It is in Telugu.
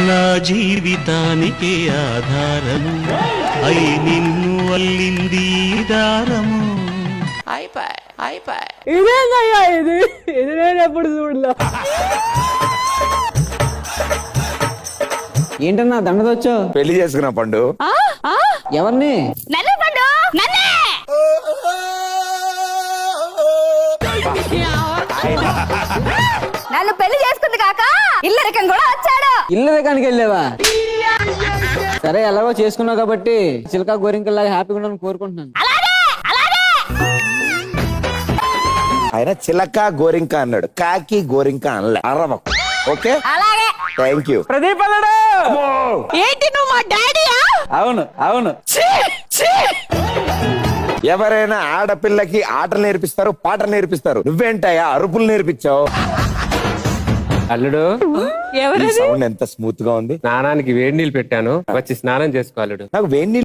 నా జీవితానికి ఆధారము అయి నిన్ను అల్లింది ఈ దారము. ఇదేందయ్యా ఇది నేను ఎప్పుడు చూడలా. ఏంటన్నా దండదొచ్చావు? పెళ్లి చేసుకున్నా పండు. ఎవరిని? నన్ను పెళ్లి చేసుకుంది కాక ఇల్లరికం కూడా వచ్చాడు. ఇల్లు రకానికి వెళ్ళావా? సరే ఎలాగో చేసుకున్నావు కాబట్టి చిలక గోరింకల్లాగా హ్యాపీగా ఉండాలని కోరుకుంటున్నాను. ఆయన చిలక గోరింక అన్నాడు, కాకి గోరింక అనలే. అరవకు. ఓకే, అలాగే. Thank you. ప్రదీప్ అల్లుడు. ఏంటి నువ్వు మా డాడీయా? అవును అవును. ఎవరైనా ఆడపిల్లకి ఆటలు నేర్పిస్తారు, పాటలు నేర్పిస్తారు. నువ్వేంటయ్యా అరుపులు నేర్పించావు? అల్లుడు సౌండ్ ఎంత స్మూత్ గా ఉంది. స్నానానికి వేడి నీళ్ళు పెట్టాను, వచ్చి స్నానం చేసుకో అల్లుడు. నాకు వేడి